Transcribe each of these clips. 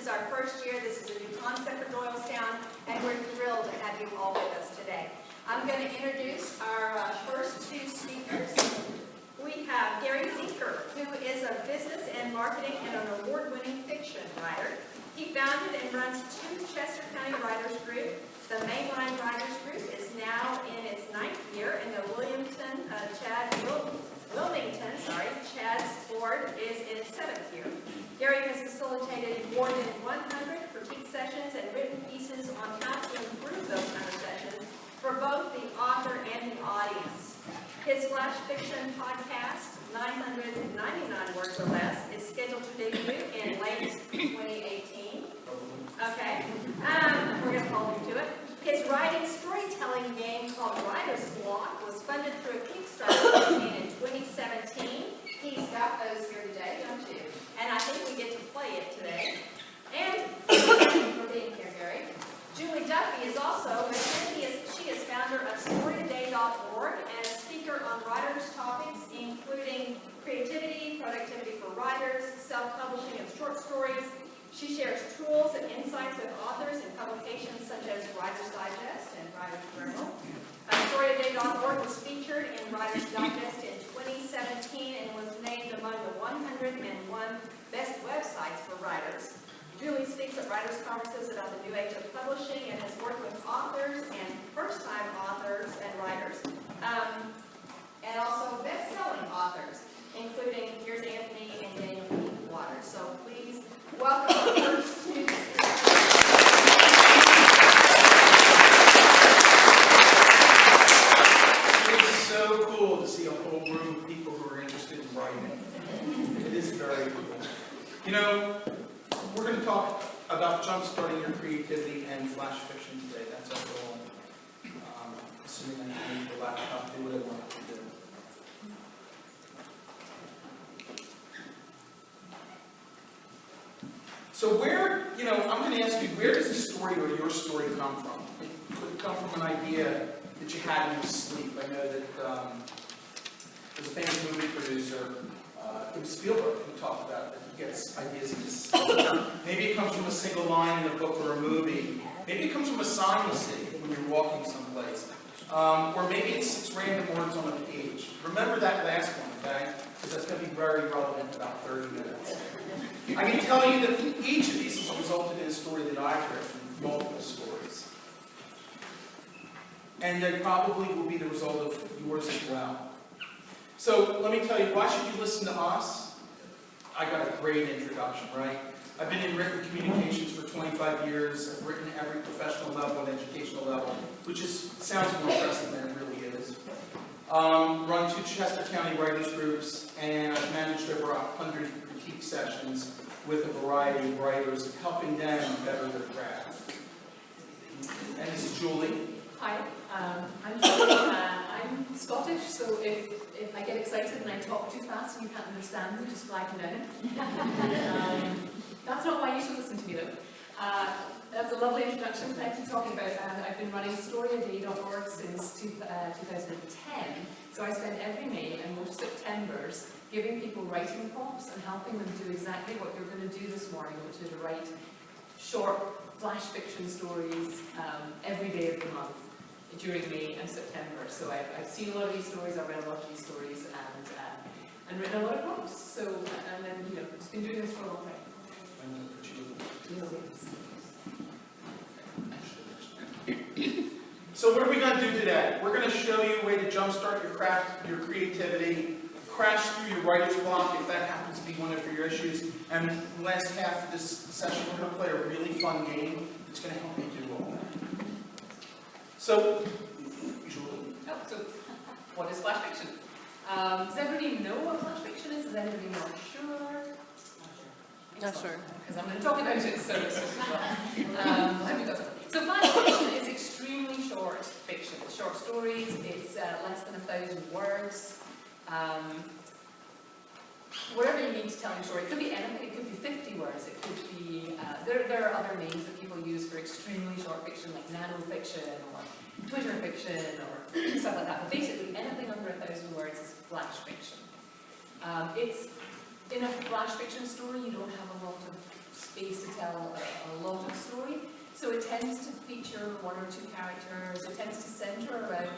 is our first year. This is a new concept for Doylestown, and we're thrilled to have you all with us today. I'm going to introduce our first two speakers. We have Gary Zenker, who is a business and marketing and an award-winning fiction writer. He founded and runs two Chester County Writers Group. The Mainline Writers Group is now in its 9th year, and the Wilmington-Chadds board is in its 7th year. Gary has facilitated more than 100 critique sessions and written pieces on how to improve those kind of sessions for both the author and the audience. His flash fiction podcast, 999 Words or Less, is scheduled to debut in late 2018. Okay, we're going to hold him to it. His writing storytelling game called Writer's Block was funded through a Kickstarter campaign in 2017. He's got those here today, don't you? And I think we get to play it today. And thank you for being here, Gary. Julie Duffy is also, she is founder of StoryToday.org and a speaker on writers' topics, including creativity, productivity for writers, self-publishing of short stories. She shares tools and insights with authors in publications such as Writer's Digest and Writer's Journal. StoryToday.org was featured in Writer's Digest in 2017 and was named among the 101 best websites for writers. Julie speaks at writers' conferences about the new age of publishing and has worked with authors and first-time authors and writers, and also best-selling authors, including, here's Anthony and Daniel Waters. So please welcome our first two speakers. It is so cool to see a whole room of people who are interested in writing. It is very cool. You know, we're going to talk about jump-starting your creativity and flash fiction today. That's our goal. Assuming I can use the laptop, do what I want to do. So I'm going to ask you, where does the story or your story come from? It could come from an idea that you had in your sleep. I know that there's a famous movie producer, it was Spielberg, who talked about that he gets ideas in his sleep. Maybe it comes from a single line in a book or a movie. Maybe it comes from a sign you see when you're walking someplace. Or maybe it's 6 random words on a page. Remember that last one, okay? Because that's going to be very relevant in about 30 minutes. I can tell you that each of these has resulted in a story that I've written, multiple stories. And they probably will be the result of yours as well. So let me tell you, why should you listen to us? I got a great introduction, right? I've been in written communications for 25 years. I've written at every professional level and educational level, which sounds more impressive than it really is. Run 2 Chester County Writers Groups, and I've managed over 100 critique sessions with a variety of writers, helping them better their craft. And this is Julie. Hi, I'm Julie. I'm Scottish, so if I get excited and I talk too fast and you can't understand me, just flag me down. That's not why you should listen to me though. That's a lovely introduction. Thank you for talking about I've been running StoryToday.org since 2010. So I spend every May and most Septembers giving people writing prompts and helping them do exactly what you're going to do this morning, which is write short flash fiction stories every day of the month during May and September. So I've seen a lot of these stories, I've read a lot of these stories, and written a lot of prompts. So, and then, just been doing this for a long time. So what are we going to do today? We're going to show you a way to jumpstart your craft, your creativity, crash through your writer's block if that happens to be one of your issues. And the last half of this session, we're going to play a really fun game that's going to help you do all that. So, Julie. So what is flash fiction? Does everybody know what flash fiction is? Is anybody not sure? Not sure. Because I'm going to talk about it, so so flash fiction is extremely short fiction. It's short stories, it's less than 1,000 words. Whatever you need to tell your story. It could be anything, it could be 50 words, it could be, there are other names that people use for extremely short fiction, like nano-fiction, or Twitter fiction, or stuff like that. But basically, anything under 1,000 words is flash fiction. In a flash fiction story, you don't have a lot of space to tell a lot of story. So it tends to feature one or two characters. It tends to centre around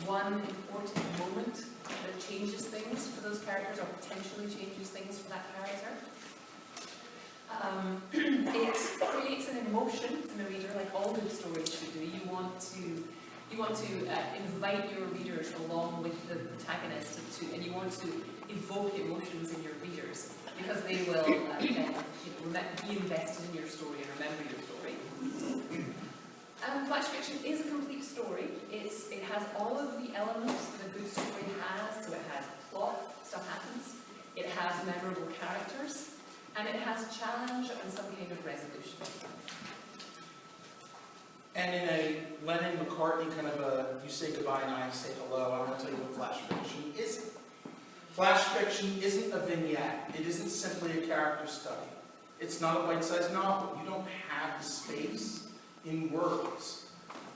one important moment that changes things for those characters or potentially changes things for that character. It creates an emotion in the reader, like all good stories should do. You want to invite your readers along with the protagonist, and you want to evoke emotions in your readers because they will then be invested in your story and remember your story. Flash fiction is a complete story. It has all of the elements that a good story has. So it has plot, stuff happens. It has memorable characters. And it has challenge and some kind of resolution. And in a Lennon-McCartney kind of a, you say goodbye and I say hello, I want to tell you what flash fiction isn't. Flash fiction isn't a vignette. It isn't simply a character study. It's not a bite-sized novel. You don't have the space in words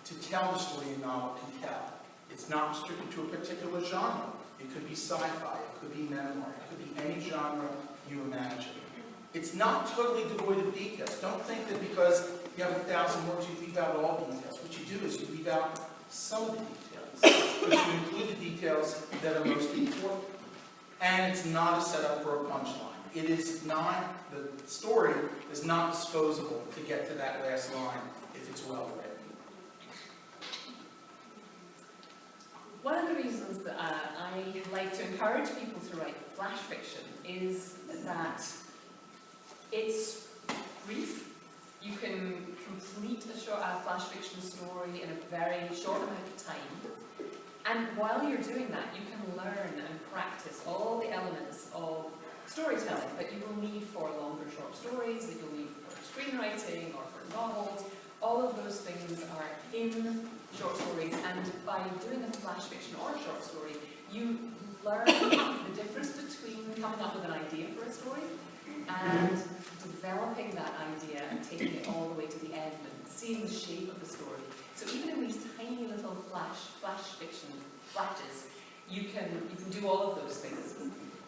to tell the story a novel can tell. It's not restricted to a particular genre. It could be sci-fi, it could be memoir, it could be any genre you imagine. It's not totally devoid of details. Don't think that because you have 1,000 words you leave out all details. What you do is you leave out some of the details, but you include the details that are most important. And it's not a setup for a punchline. It is not, the story is not disposable to get to that last line if it's well written. One of the reasons that I like to encourage people to write flash fiction is that it's brief. You can complete a flash fiction story in a very short amount of time. And while you're doing that, you can learn and practice all the elements of storytelling that you will need for longer short stories, that you'll need for screenwriting or for novels. All of those things are in short stories, and by doing a flash fiction or a short story, you learn the difference between coming up with an idea for a story and developing that idea and taking it all the way to the end and seeing the shape of the story. So even in these tiny little flash fiction flashes, you can do all of those things.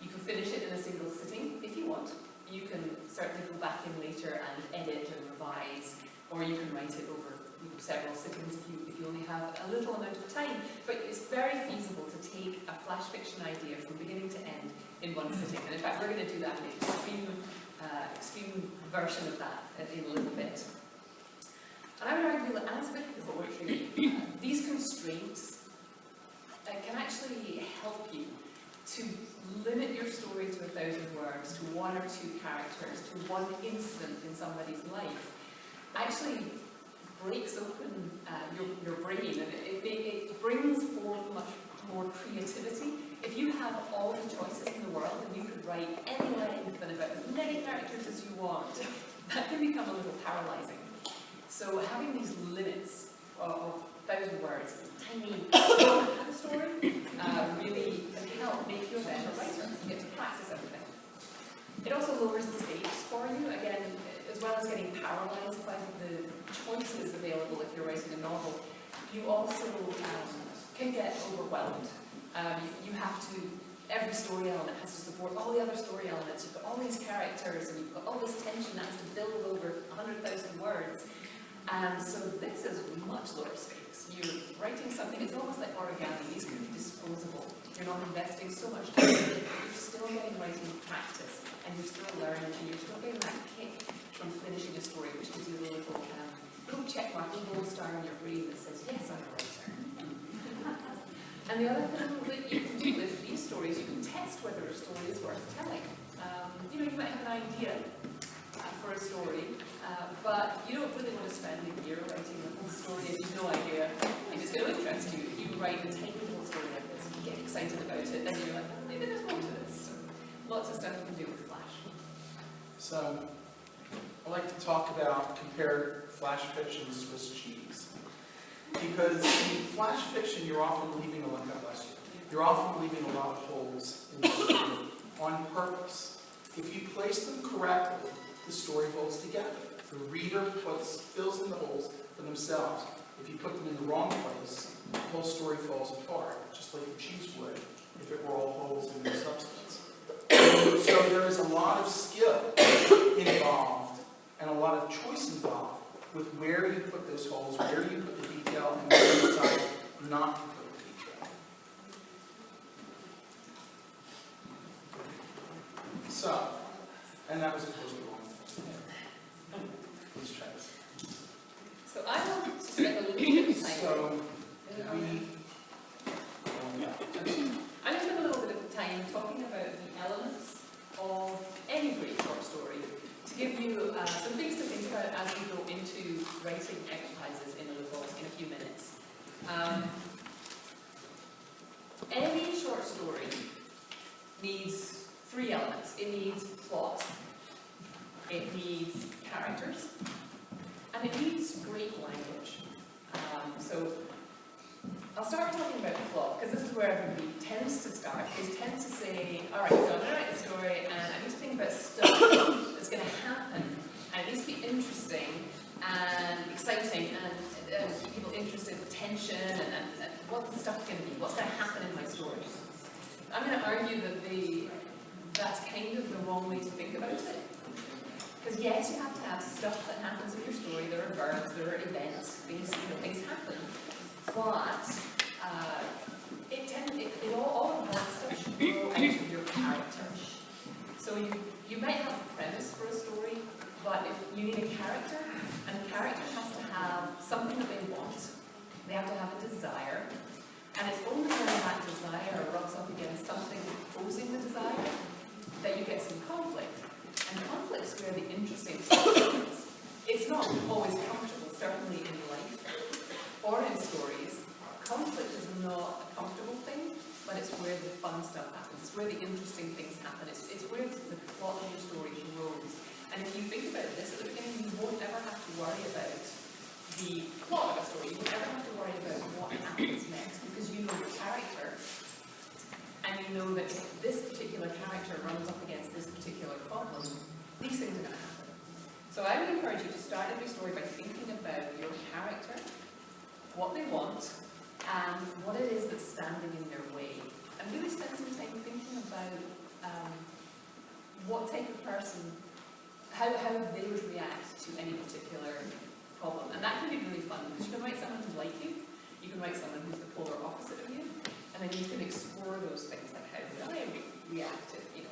You can finish it in a single sitting if you want. You can certainly go back in later and edit and revise, or you can write it over several sittings if you only have a little amount of time. But it's very feasible to take a flash fiction idea from beginning to end in one sitting. And in fact, we're going to do that in an extreme version of that in a little bit. And I would argue that as with poetry, these constraints can actually help you to limit your story to 1,000 words, to one or two characters, to one incident in somebody's life. Actually breaks open your brain, and it brings forth much more creativity. If you have all the choices in the world and you could write any length and about as many characters as you want, that can become a little paralyzing. So having these limits of 1,000 words, tiny story, really can help make you a better writer. You get to practice everything. It also lowers the stakes for you, again, as well as getting paralyzed by the choices available if you're writing a novel. You also can get overwhelmed. You have to, every story element has to support all the other story elements. You've got all these characters and you've got all this tension that has to build over 100,000 words. And so this is much lower stakes. You're writing something, it's almost like origami. These can be disposable. You're not investing so much time. You're still getting writing practice, and you're still learning, and you're still getting that kick from finishing a story, which gives you a little check mark, a little gold star in your brain that says, yes, I'm a writer. And the other thing that you can do with these stories, you can test whether a story is worth telling. You might have an idea for a story, but you don't really want to spend a year writing a whole story if you've no idea if it's going to interest you. If you write a tiny little story like this, and you get excited about it, then you're like, oh, maybe there's more to this. So, lots of stuff you can do with Flash. So, I like to talk about, compare flash fiction to Swiss cheese. Because in flash fiction, you're often leaving you're often leaving a lot of holes in the story on purpose. If you place them correctly, the story holds together. The reader fills in the holes for themselves. If you put them in the wrong place, the whole story falls apart, just like the cheese would if it were all holes in their substance. So there is a lot of skill involved and a lot of choice involved with where you put those holes, where you put the detail, and where you decide not to put the detail. So, and that was the first one. Let's try this. So I want to spend a little bit of time. So, I'm going to spend a little bit of time talking about the elements of any great short story to give you some things to think about as we go into writing exercises in a few minutes. Any short story needs three elements. It needs plot, it needs characters, and it needs great language. So I'll start talking about the plot, because this is where everybody tends to start, is tends to say, all right, so I'm going to write a story, and I need to think about stuff that's going to happen, and it needs to be interesting and exciting, and people interested in tension, and what's the stuff going to be, what's going to happen in my story. I'm going to argue that that's kind of the wrong way to think about it. Because yes, you have to have stuff that happens in your story. There are verbs, there are events, things happen. But all of that stuff should grow out of your character. So you might have a premise for a story, but if you need a character, and the character has to have something that they want. They have to have a desire. And it's only when that desire rubs up against something opposing the desire that you get some conflict. And conflict's where the interesting stuff is. It's not always comfortable, certainly in life or in stories. Conflict is not a comfortable thing, but it's where the fun stuff happens. It's where the interesting things happen. It's where the plot of your story grows. And if you think about this at the beginning, you won't ever have to worry about the plot of a story. You won't ever have to worry about what happens next, because you know your character. And you know that if this particular character runs up against this particular problem, these things are going to happen. So I would encourage you to start every story by thinking about your character, what they want, and what it is that's standing in their way. And really spend some time thinking about what type of person, how they would react to any particular problem. And that can be really fun, because you can write someone who's like you can write someone who's the polar opposite of you, and then you can explore those things, like how would I react if,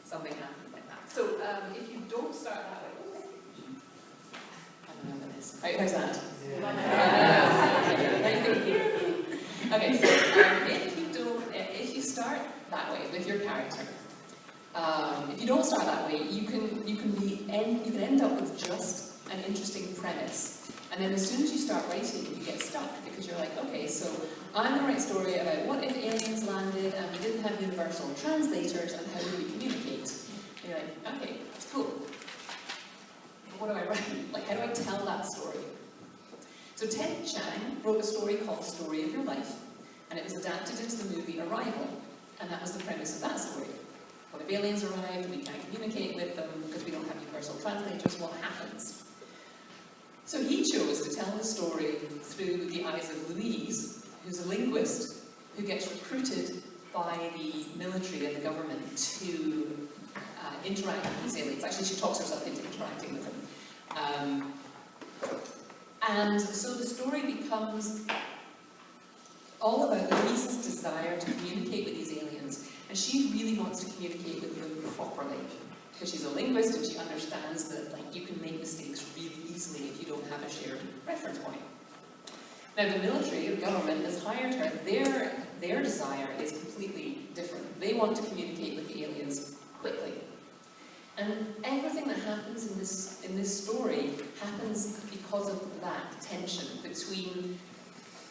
something happens like that. So if you don't start that way, I don't know what it is. How's that? Okay, so if you start that way with your character, if you don't start that way, you can end up with just an interesting premise. And then as soon as you start writing, you get stuck, because you're like, okay, so I'm going to write a story about what if aliens landed and we didn't have universal translators, and how do we communicate? And you're like, okay, that's cool. But what do I write? Like, how do I tell that story? So Ted Chiang wrote a story called Story of Your Life, and it was adapted into the movie Arrival, and that was the premise of that story. What if aliens arrived and we can't communicate with them because we don't have universal translators? What happens? So he chose to tell the story through the eyes of Louise, who's a linguist who gets recruited by the military and the government to interact with these aliens. Actually, she talks herself into interacting with them. And so the story becomes all about Louise's desire to communicate with these aliens, and she really wants to communicate with them properly, because she's a linguist and she understands that you can make mistakes really easily if you don't have a shared reference point. Now the military, the government, has hired her. Their desire is completely different. They want to communicate with the aliens quickly. And everything that happens in this story happens because of that tension between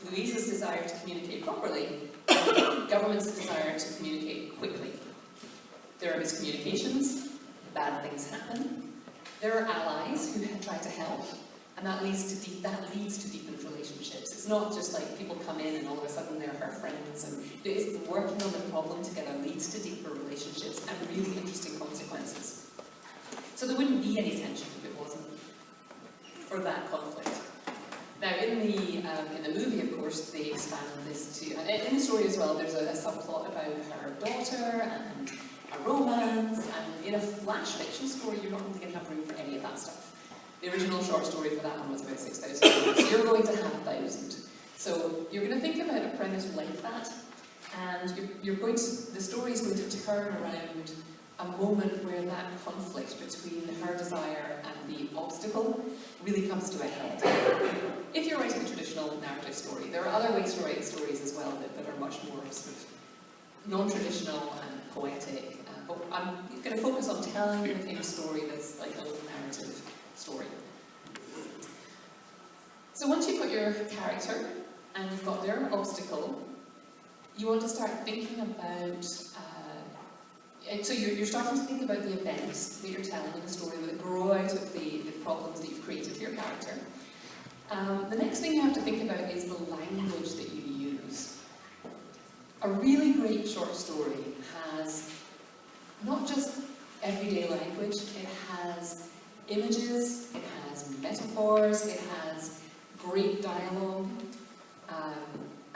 Louise's desire to communicate properly and the government's desire to communicate quickly. There are miscommunications, bad things happen. There are allies who try to help, and that leads to deepened relationships. It's not just like people come in and all of a sudden they're her friends, and it's working on the problem together leads to deeper relationships and really interesting consequences. So there wouldn't be any tension if it wasn't for that conflict. Now in the movie, of course, they expand this to, and in the story as well, there's a subplot about her daughter and a romance, and in a flash fiction story, you're not really going to have room for any of that stuff. The original short story for that one was about 6,000 words. You're going to have 1,000. So you're going to think about a premise like that, and the story is going to turn around a moment where that conflict between her desire and the obstacle really comes to a head. If you're writing a traditional narrative story, there are other ways to write stories as well that are much more sort of non-traditional and poetic. But I'm going to focus on telling the kind of story that's like a little narrative story. So once you've got your character and you've got their obstacle, you want to start thinking about, so you're starting to think about the events that you're telling in the story that grow out of the problems that you've created for your character. The next thing you have to think about is the language that you use. A really great short story has not just everyday language, it has images, it has metaphors, it has great dialogue,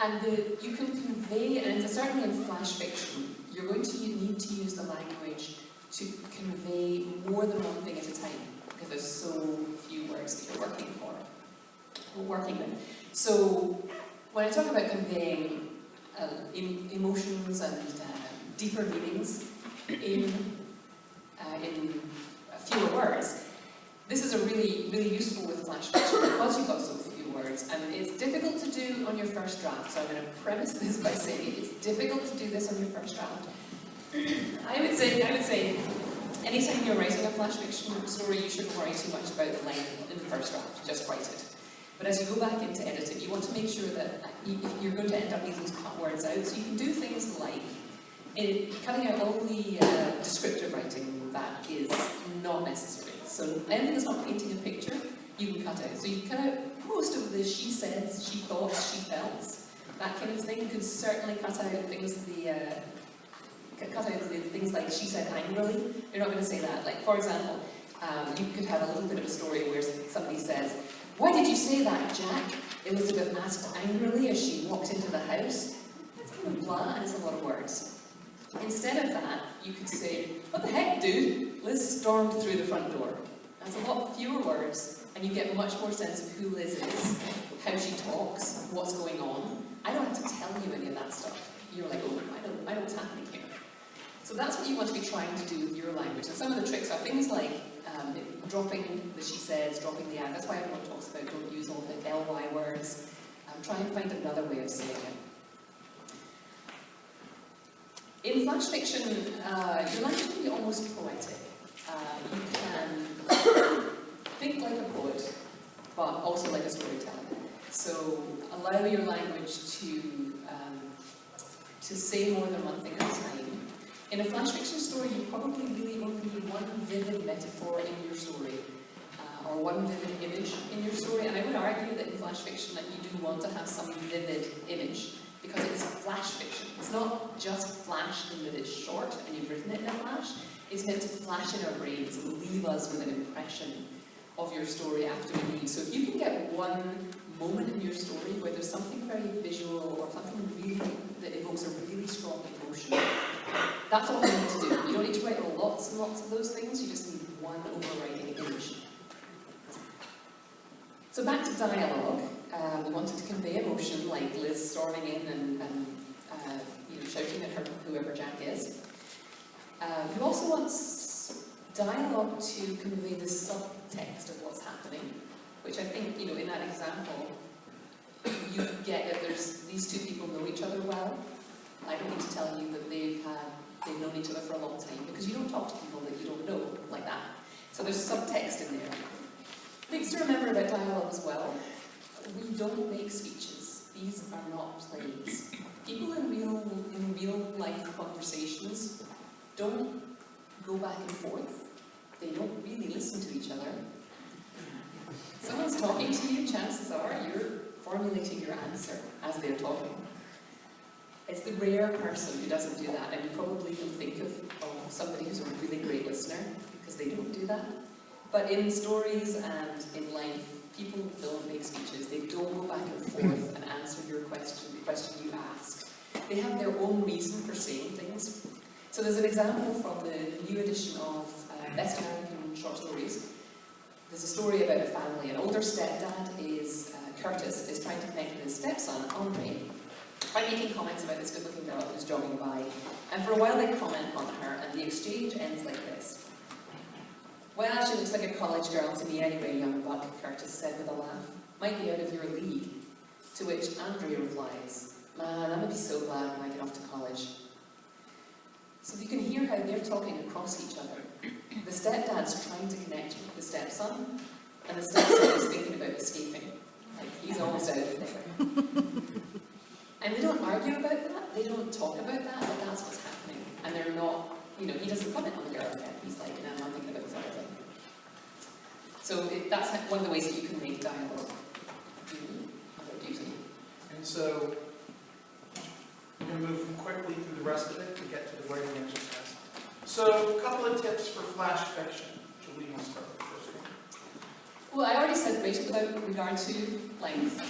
and you can convey, and certainly in flash fiction, you're going to need to use the language to convey more than one thing at a time, because there's so few words that you're working with. So when I talk about conveying emotions and deeper meanings in fewer words, this is a really useful with flash fiction because you've got so few words, and it's difficult to do on your first draft. So I'm going to premise this by saying it's difficult to do this on your first draft. I would say, anytime you're writing a flash fiction story, you shouldn't worry too much about the length in the first draft. Just write it. But as you go back into editing, you want to make sure that you're going to end up needing to cut words out. So you can do things like cutting out all the descriptive writing that is not necessary. So anything that's not painting a picture, you can cut out. So you cut out most of the she says, she thought, she felt, that kind of thing. You can certainly cut out things things like she said angrily. You're not going to say that. Like, for example, you could have a little bit of a story where somebody says, "Why did you say that, Jack?" Elizabeth asked angrily as she walked into the house. That's kind of blah, and it's a lot of words. Instead of that, you could say, "What the heck, dude? Liz stormed through the front door." That's a lot fewer words, and you get much more sense of who Liz is, how she talks, what's going on. I don't have to tell you any of that stuff. You're like, "Oh, I know what's happening here." So that's what you want to be trying to do with your language. And some of the tricks are things like dropping the she says, dropping the I. That's why everyone talks about don't use all the ly words. Try and find another way of saying it. In flash fiction, your language can be almost poetic. You can think like a poet, but also like a storyteller. So allow your language to say more than one thing at a time. In a flash fiction story, you probably really only need one vivid metaphor in your story, or one vivid image in your story. And I would argue that in flash fiction that you do want to have some vivid image, because it's flash fiction. It's not just flash in that it's short and you've written it in a flash. It's meant to flash in our brains and leave us with an impression of your story after we leave. So if you can get one moment in your story where there's something very visual or something really that evokes a really strong emotion, that's all you need to do. You don't need to write lots and lots of those things, you just need one overriding image. So back to dialogue. We wanted to convey emotion, like Liz storming in and shouting at her, whoever Jack is. You also want dialogue to convey the subtext of what's happening, which I think, in that example, you get that these two people know each other well. I don't need to tell you that they've known each other for a long time, because you don't talk to people that you don't know like that. So there's subtext in there. Things to remember about dialogue as well. We don't make speeches. These are not plays. People in real life conversations don't go back and forth. They don't really listen to each other. Someone's talking to you, chances are you're formulating your answer as they're talking. It's the rare person who doesn't do that, and you probably can think of somebody who's a really great listener, because they don't do that. But in stories and in life, people don't make speeches. They don't go back and forth and answer your question, the question you asked. They have their own reason for saying things. So there's an example from the new edition of Best American Short Stories, There's a story about a family. An older stepdad is, Curtis, is trying to connect with his stepson, Andre, by making comments about this good-looking girl who's jogging by. And for a while they comment on her, and the exchange ends like this. "Well, she looks like a college girl to me anyway, young buck," Curtis said with a laugh. "Might be out of your league." To which Andre replies, "Man, I'm going to be so glad when I get off to college." So you can hear how they're talking across each other. The stepdad's trying to connect with the stepson, and the stepson is thinking about escaping. Like, he's almost out of there. And they don't argue about that, they don't talk about that, but that's what's happening. And they're not, you know, he doesn't comment on the girl again. He's like, no, I'm thinking about this other thing. So that's one of the ways that you can make dialogue about duty. And so, I'm going to move quickly through the rest of it to get to the writing exercise. So, a couple of tips for flash fiction. Julie, you want to start with the first one? Well, I already said write it without regard to length.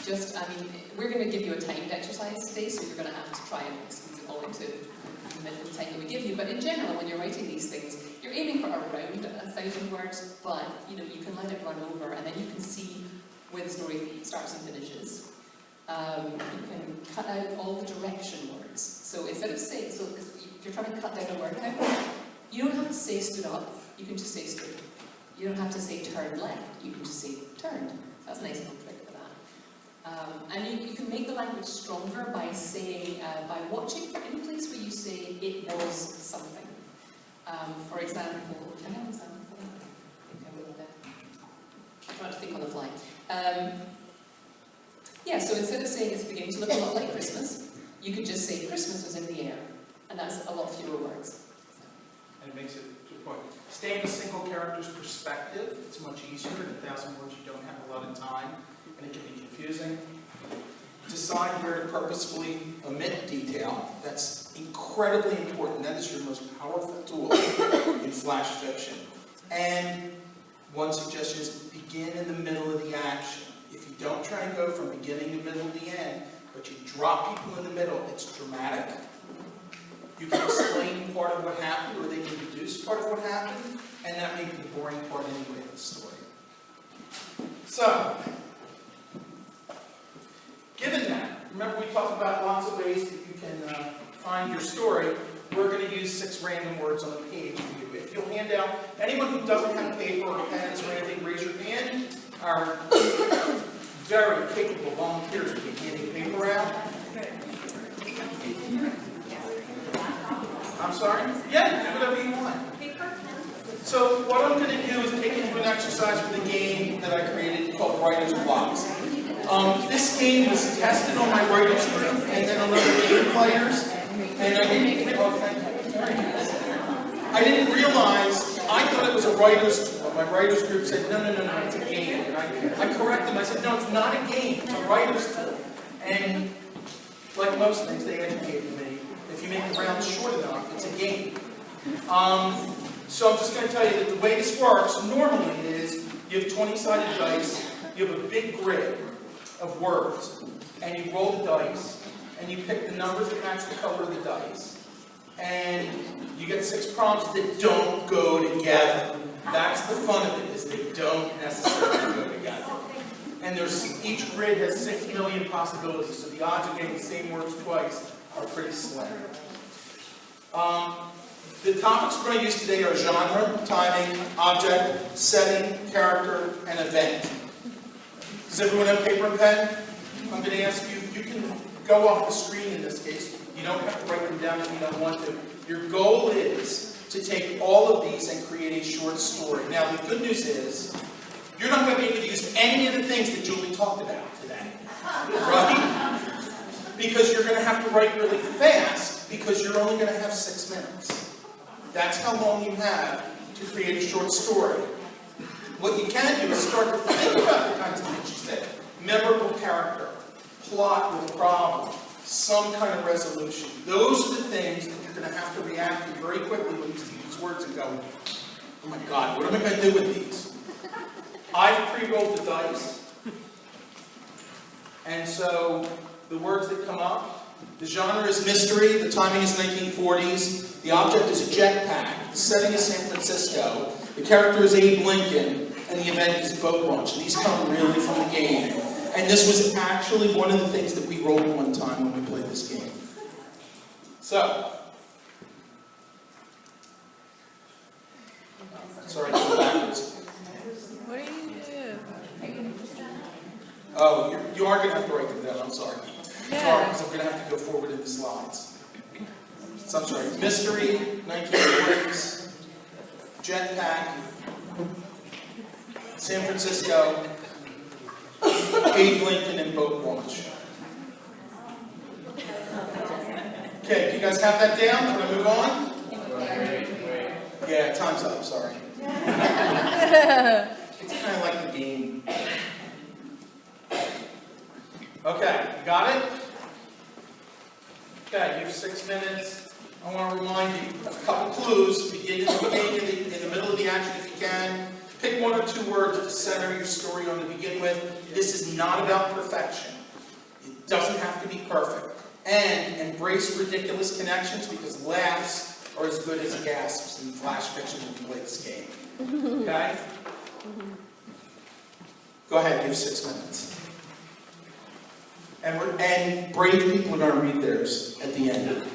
We're going to give you a timed exercise today, so you're going to have to try and squeeze it all into the time that we give you. But in general, when you're writing these things, you're aiming for around 1,000 words, but you know, you can let it run over, and then you can see where the story starts and finishes. You can cut out all the direction words. So instead of saying, so if you're trying to cut down a word count, you don't have to say stood up, you can just say stood. You don't have to say turned left, you can just say turned. That's a nice little trick for that. And you can make the language stronger by saying, by watching for any place where you say it was something. For example, can I have an example for that? I think I will there. I'm trying to think on the fly. Yeah, so instead of saying it's beginning to look a lot like Christmas, you could just say Christmas was in the air, and that's a lot fewer words. And it makes it to the point. Stay in a single character's perspective. It's much easier. In 1,000 words, you don't have a lot of time, and it can be confusing. Decide where to purposefully omit detail. That's incredibly important. That is your most powerful tool in flash fiction. And one suggestion is begin in the middle of the action. If you don't try and go from beginning to middle to the end, but you drop people in the middle, it's dramatic. You can explain part of what happened, or they can deduce part of what happened, and that may be the boring part anyway of the story. So, given that, remember we talked about lots of ways that you can find your story. We're going to use 6 random words on the page for you. If you'll hand out, anyone who doesn't have paper or pens or anything, raise your hand. Our very capable volunteers will be handing paper out. I'm sorry? Yeah, do whatever you want. So what I'm going to do is take you through an exercise with a game that I created called Writer's Bloxx. This game was tested on my writer's group and then on other game players. And I didn't realize, I thought it was a writer's tool. My writer's group said, no, it's a game. And I corrected them. I said, no, it's not a game. It's a writer's tool. And like most things, they educated me. If you make the round short enough, it's a game. So I'm just going to tell you that the way this works normally is you have 20-sided dice, you have a big grid of words, and you roll the dice, and you pick the numbers that match the color of the dice, and you get 6 prompts that don't go together. That's the fun of it, is they don't necessarily go together. And each grid has 6 million possibilities, so the odds of getting the same words twice are pretty slim. The topics we're going to use today are genre, timing, object, setting, character, and event. Does everyone have paper and pen? I'm going to ask you, you can go off the screen in this case. You don't have to write them down if you don't want to. Your goal is to take all of these and create a short story. Now, the good news is, you're not going to be able to use any of the things that Julie talked about today. Right? Because you're going to have to write really fast, because you're only going to have 6 minutes. That's how long you have to create a short story. What you can do is start to think about the kinds of things you said. Memorable character, plot with a problem, some kind of resolution. Those are the things that you're going to have to react to very quickly when you see these words and go, oh my God, what am I going to do with these? I've pre-rolled the dice. And so the words that come up, the genre is mystery, the timing is 1940s, the object is a jetpack, the setting is San Francisco, the character is Abe Lincoln, and the event is boat launch. And these come really from the game. And this was actually one of the things that we rolled one time when we played this game. So, sorry, go backwards. What do you do? Oh, you are going to have to write them down, I'm sorry. Yeah. Because I'm going to have to go forward in the slides. So I'm sorry, Mystery, 1940s, Jetpack, San Francisco, Abe Lincoln, and boat launch. Okay, do you guys have that down? Can I move on? Yeah, time's up, sorry. It's kind of like the game. Okay, got it? Okay, you have 6 minutes. I want to remind you of a couple clues. Begin in the middle of the action if you can. Pick 1 or 2 words to center your story on to begin with. This is not about perfection. It doesn't have to be perfect. And embrace ridiculous connections because laughs are as good as gasps in flash fiction when you play this game. Okay? Go ahead, you have 6 minutes. And brave people are going to read theirs at the end.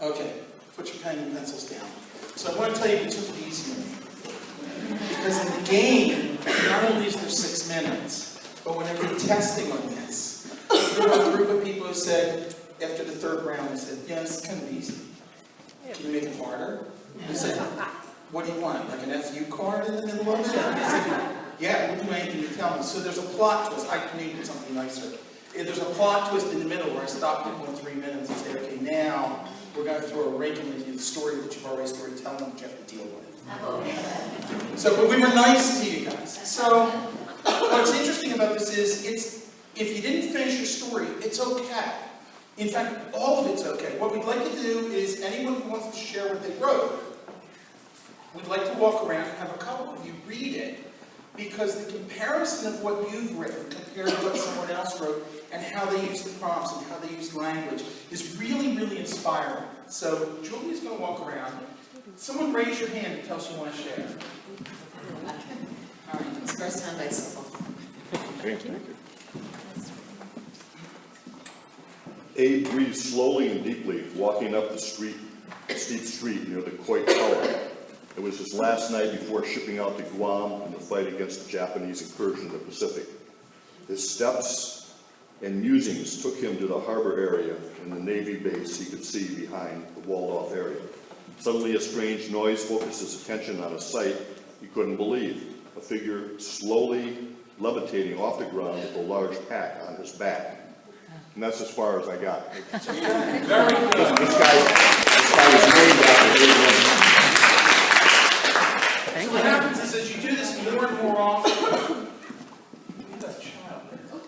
Okay, put your pen and pencils down. So I want to tell you we took it easy on me. Because in the game, not only is there 6 minutes, but when I did testing on this, there were a group of people who said, after the 3rd round, they said, yeah, this is kind of easy. Can you make it harder? I said, what do you want? Like an FU card in the middle of it? And I said, yeah, we'll do anything you tell me. So there's a plot twist. I needed something nicer. There's a plot twist in the middle where I stopped it in 3 minutes and say, okay, now we're going to throw a wrinkle into the story that you've already started telling that you have to deal with. So, but we were nice to you guys. So, what's interesting about this is, if you didn't finish your story, it's okay. In fact, all of it's okay. What we'd like to do is, anyone who wants to share what they wrote, we'd like to walk around and have a couple of you read it, because the comparison of what you've written compared to what someone else wrote, and how they use the prompts and how they use language, is really, really inspiring. So, Julie's going to walk around. Someone raise your hand and tell us you want to share. All right, it's first time by someone. Thank you. Abe breathed slowly and deeply, walking up the steep street near the Coit Tower. It was his last night before shipping out to Guam in the fight against the Japanese incursion in the Pacific. His steps and musings took him to the harbor area and the Navy base he could see behind the walled-off area. Suddenly, a strange noise focused his attention on a sight he couldn't believe. A figure slowly levitating off the ground with a large pack on his back. And that's as far as I got. Very good. This guy was named after Abe. So what happens is, as you do this more and more often, you got a child there.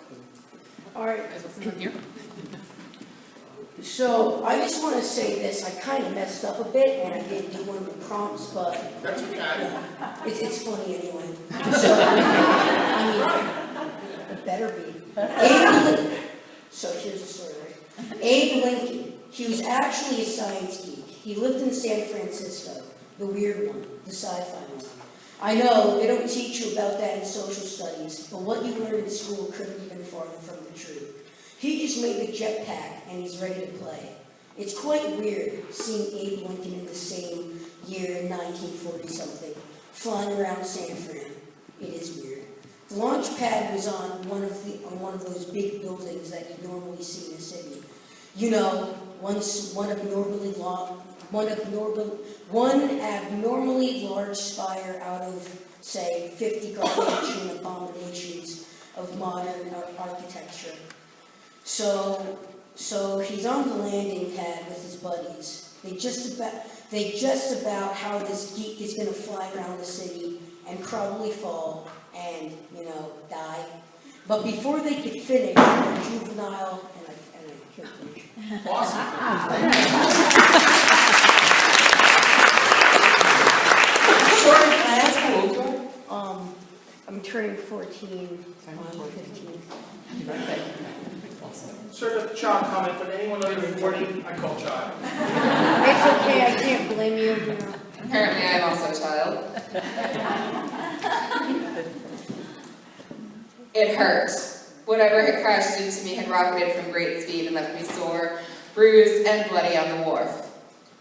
All right, Here. so I just want to say this. I kind of messed up a bit, and I didn't do one of the prompts, but That's okay. it's funny anyway. So, I mean, it better be. Abe Lincoln. So here's the story. Abe Lincoln. He was actually a science geek. He lived in San Francisco, the weird one, the sci-fi one. I know they don't teach you about that in social studies, but what you learn in school couldn't have been farther from the truth. He just made the jetpack, and he's ready to play. It's quite weird seeing Abe Lincoln in the same year in 1940-something, flying around San Fran. It is weird. The launch pad was on one of those big buildings that you normally see in a city. You know, one abnormally large spire out of, say, 50 gargantuan abominations of modern architecture. So he's on the landing pad with his buddies. They just about how this geek is going to fly around the city and probably fall and, die. But before they could finish, a juvenile, and I can't finish. Awesome. Sorry, can I ask how old you are? I'm turning 14 on the 15th. Sort of child comment, but anyone under 40, I call child. It's okay, I can't blame you. Apparently, I'm also a child. It hurt. Whatever had crashed into me had rocketed from great speed and left me sore, bruised, and bloody on the wharf.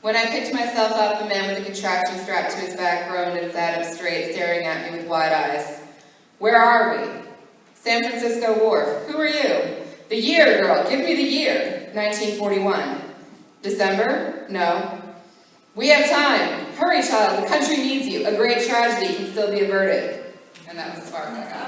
When I picked myself up, the man with the contraption strapped to his back groaned and sat up straight, staring at me with wide eyes. Where are we? San Francisco Wharf. Who are you? The year, girl. Give me the year. 1941. December? No. We have time. Hurry, child. The country needs you. A great tragedy can still be averted. And that was as far as I got.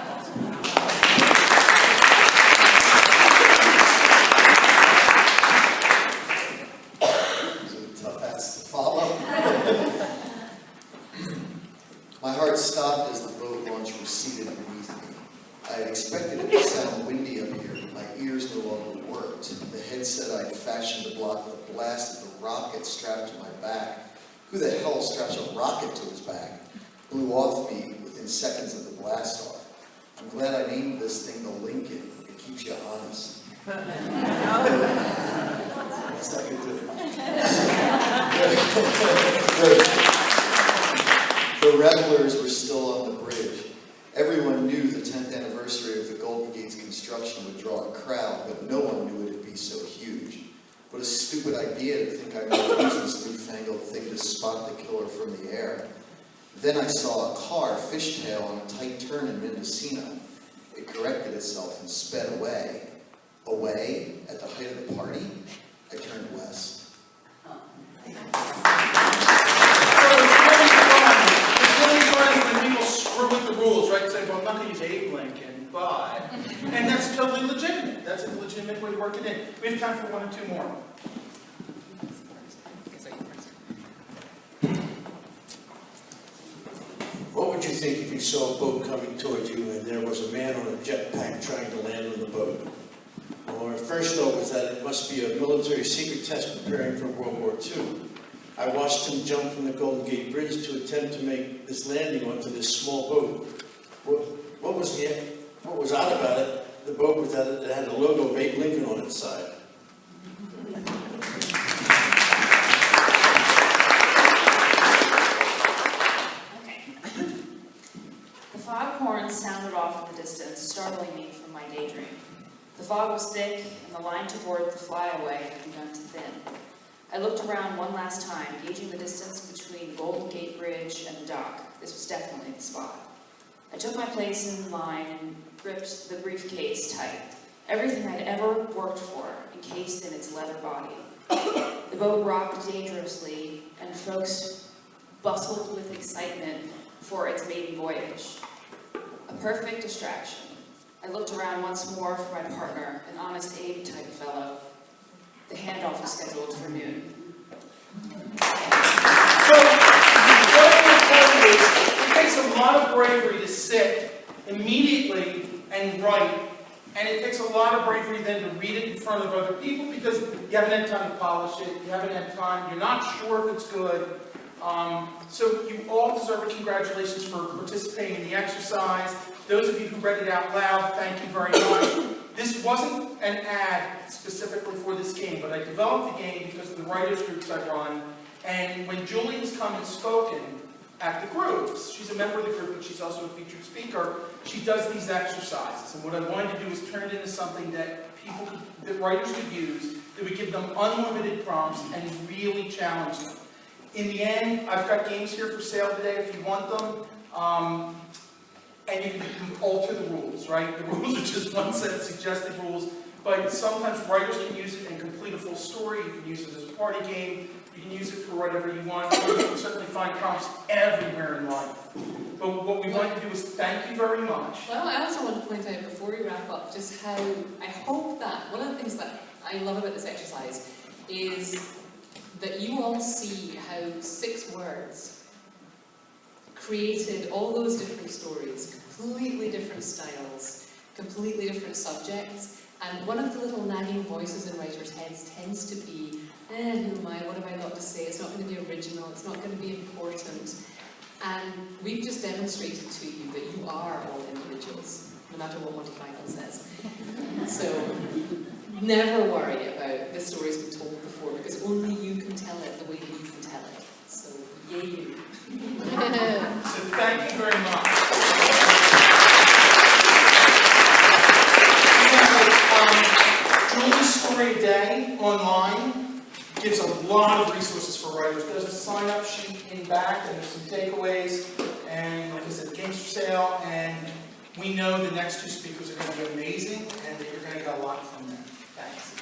Tough acts to follow. My heart stopped as the boat launch receded beneath me. I had expected it to sound windy up here, but my ears no longer worked. The headset I had fashioned to block the blast of the rocket strapped to my back. Who the hell straps a rocket to his back? Blew off me within seconds of the blast off. I'm glad I named this thing the Lincoln. It keeps you honest. That's not good, The revelers were still on the bridge. Everyone knew the 10th anniversary of the Golden Gate's construction would draw a crowd, but no one knew it would be so huge. What a stupid idea to think I might use this newfangled thing to spot the killer from the air. Then I saw a car fishtail on a tight turn in Mendocino. It corrected itself and sped away. Away at the height of the party, I turned west. It's really fun when people screw with the rules, right? Say, well, I'm not going to use Abe Lincoln, but... And that's totally legitimate. That's a legitimate way to work it in. We have time for one or two more. What would you think if you saw a boat coming towards you and there was a man on a jetpack trying to land on the boat? Well, our first thought was that it must be a military secret test preparing for World War II. I watched him jump from the Golden Gate Bridge to attempt to make this landing onto this small boat. What was odd about it? The boat was that it had a logo of Abe Lincoln on its side. The foghorn sounded off in the distance, startling me from my daydream. The fog was thick, and the line toward the flyaway had begun to thin. I looked around one last time, gauging the distance between the Golden Gate Bridge and the dock. This was definitely the spot. I took my place in line and gripped the briefcase tight. Everything I'd ever worked for, encased in its leather body. The boat rocked dangerously, and folks bustled with excitement for its maiden voyage. A perfect distraction. I looked around once more for my partner, an honest Abe type fellow. The handoff was scheduled for noon. So, what's important is it takes a lot of bravery to sit immediately and write, and it takes a lot of bravery then to read it in front of other people because you haven't had time to polish it, you haven't had time, you're not sure if it's good. So you all deserve a congratulations for participating in the exercise. Those of you who read it out loud, thank you very much. This wasn't an ad specifically for this game, but I developed the game because of the writers groups I run. And when Julie has come and spoken at the groups, she's a member of the group, but she's also a featured speaker, she does these exercises. And what I wanted to do is turn it into something that that writers could use, that would give them unlimited prompts and really challenge them. In the end, I've got games here for sale today if you want them. And you can alter the rules, right? The rules are just one set of suggested rules, but sometimes writers can use it and complete a full story. You can use it as a party game. You can use it for whatever you want. You can certainly find prompts everywhere in life. But what we want to do is thank you very much. Well, I also want to point out before we wrap up just how I hope that one of the things that I love about this exercise is that you all see how 6 words created all those different stories, completely different styles, completely different subjects, and one of the little nagging voices in writers' heads tends to be, who am I, what have I got to say, it's not going to be original, it's not going to be important. And we've just demonstrated to you that you are all individuals, no matter what Monty Python says. So never worry about the stories been told before, because only you can tell it the way that you can tell it. So yay you. So thank you very much. Julie's Story Day online gives a lot of resources for writers. There's a sign-up sheet in back, and there's some takeaways, and like I said, games for sale, and we know the next 2 speakers are going to be amazing, and that you're going to get a lot from them. Thanks.